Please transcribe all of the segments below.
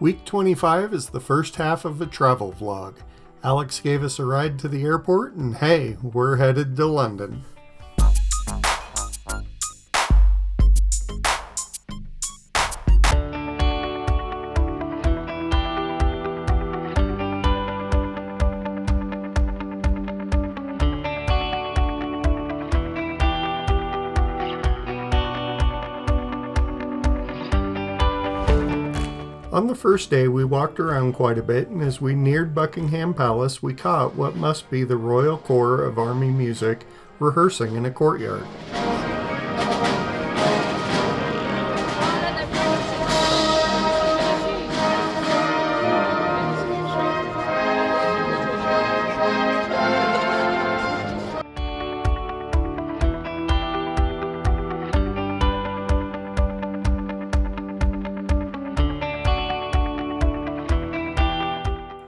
Week 25 is the first half of a travel vlog. Alex gave us a ride to the airport, and hey, we're headed to London. On the first day, we walked around quite a bit, and as we neared Buckingham Palace, we caught what must be the Royal Corps of Army Music rehearsing in a courtyard.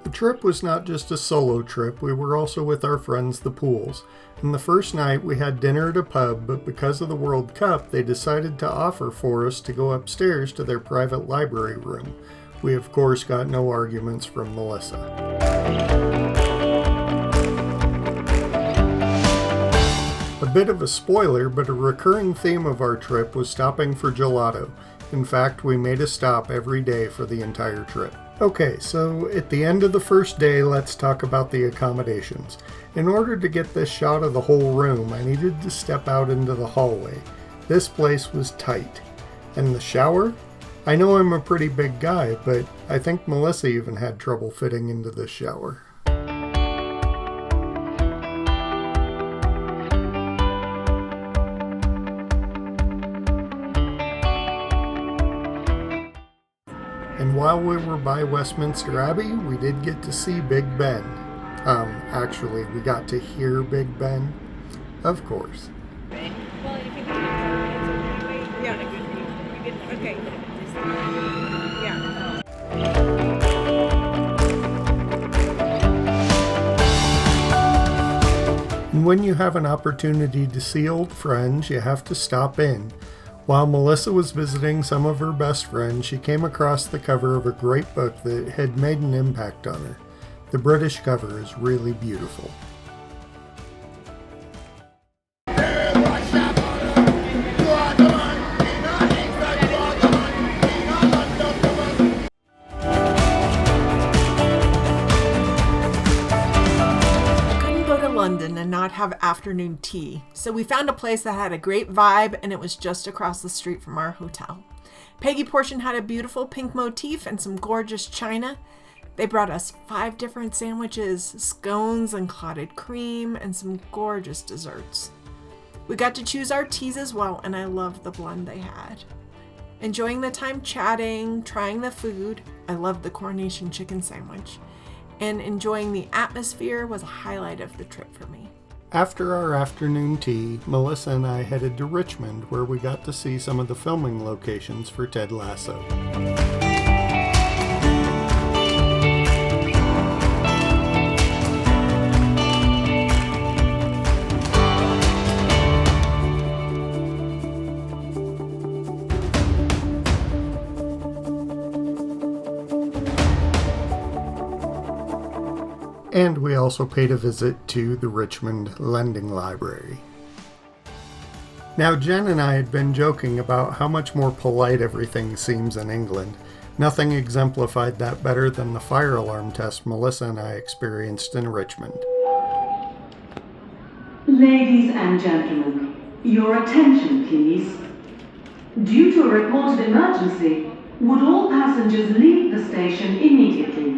The trip was not just a solo trip, we were also with our friends the Pools. And the first night we had dinner at a pub, but because of the World Cup they decided to offer for us to go upstairs to their private library room. We of course got no arguments from Melissa. A bit of a spoiler, but a recurring theme of our trip was stopping for gelato. In fact, we made a stop every day for the entire trip. Okay, so at the end of the first day, let's talk about the accommodations. In order to get this shot of the whole room, I needed to step out into the hallway. This place was tight. And the shower? I know I'm a pretty big guy, but I think Melissa even had trouble fitting into this shower. And while we were by Westminster Abbey, we did get to see Big Ben. Actually, we got to hear Big Ben. Of course. Well, if you yeah, okay. Yeah. And when you have an opportunity to see old friends, you have to stop in. While Melissa was visiting some of her best friends, she came across the cover of a great book that had made an impact on her. The British cover is really beautiful. London and not have afternoon tea, so we found a place that had a great vibe, and it was just across the street from our hotel. Peggy Porschen had a beautiful pink motif and some gorgeous china. They brought us 5 different sandwiches, scones and clotted cream, and some gorgeous desserts. We got to choose our teas as well, and I loved the blend they had. Enjoying the time chatting, trying the food. I loved the coronation chicken sandwich. And enjoying the atmosphere was a highlight of the trip for me. After our afternoon tea, Melissa and I headed to Richmond, where we got to see some of the filming locations for Ted Lasso. And we also paid a visit to the Richmond Lending Library. Now, Jen and I had been joking about how much more polite everything seems in England. Nothing exemplified that better than the fire alarm test Melissa and I experienced in Richmond. Ladies and gentlemen, your attention please. Due to a reported emergency, would all passengers leave the station immediately?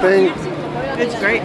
think? It's great.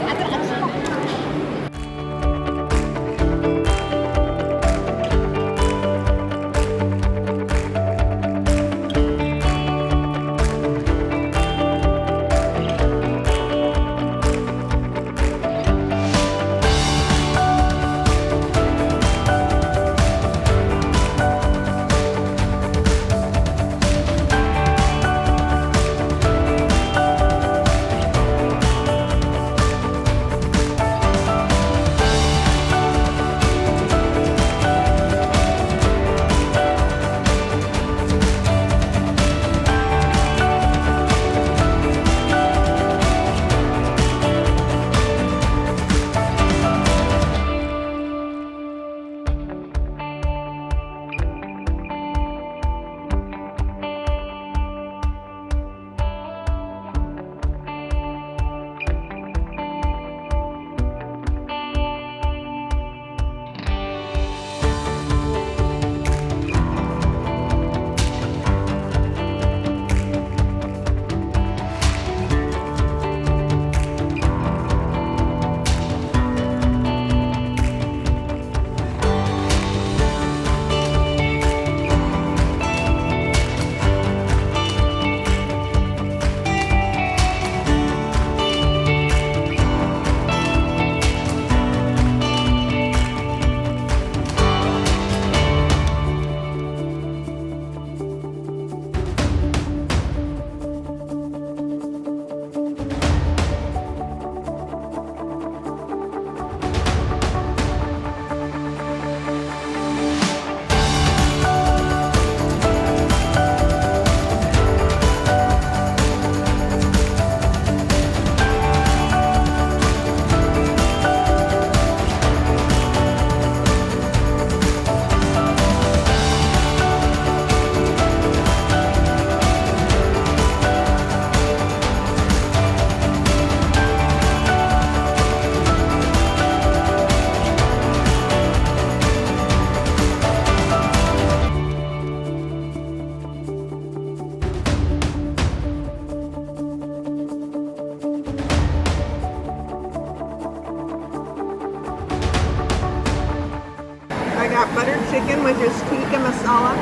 Buttered chicken with just tikka masala.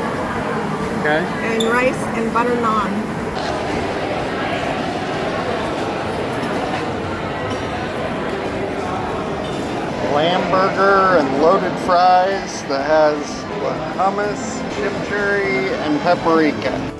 Okay. And rice and butter naan. Lamb burger and loaded fries that has hummus, chimichurri, and paprika.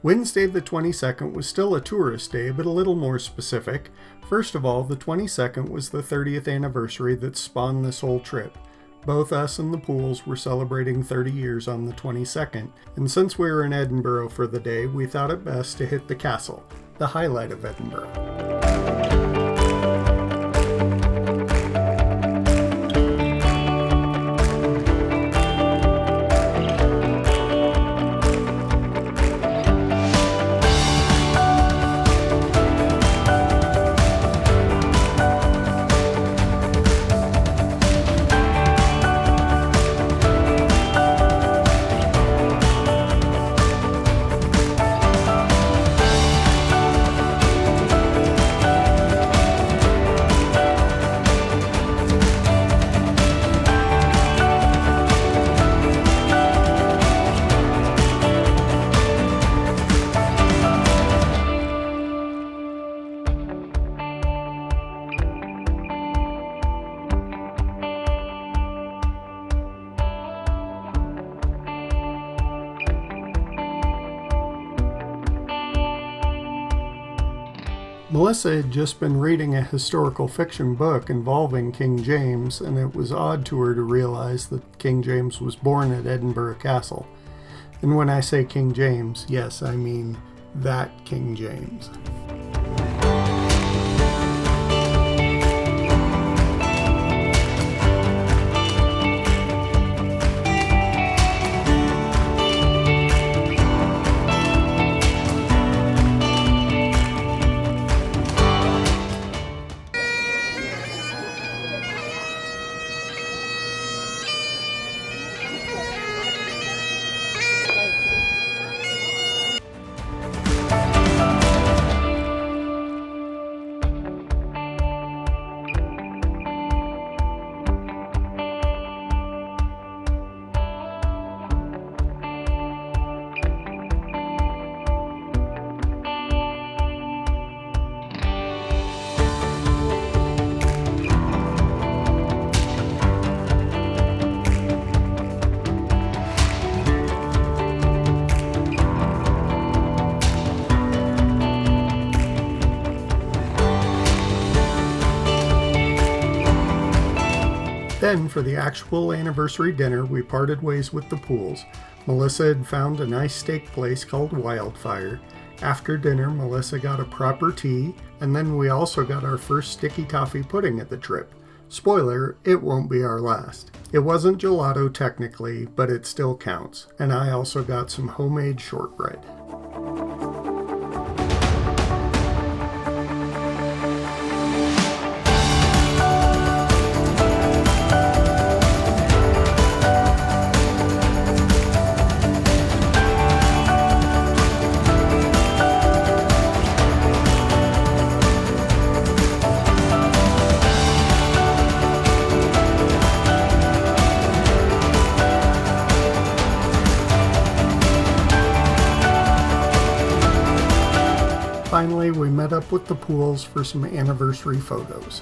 Wednesday the 22nd was still a tourist day, but a little more specific. First of all, the 22nd was the 30th anniversary that spawned this whole trip. Both us and the Pools were celebrating 30 years on the 22nd, and since we were in Edinburgh for the day, we thought it best to hit the castle, the highlight of Edinburgh. Melissa had just been reading a historical fiction book involving King James, and it was odd to her to realize that King James was born at Edinburgh Castle. And when I say King James, yes, I mean that King James. Then, for the actual anniversary dinner, we parted ways with the Pools. Melissa had found a nice steak place called Wildfire. After dinner, Melissa got a proper tea, and then we also got our first sticky toffee pudding at the trip. Spoiler, it won't be our last. It wasn't gelato technically, but it still counts. And I also got some homemade shortbread. Finally, we met up with the Pools for some anniversary photos.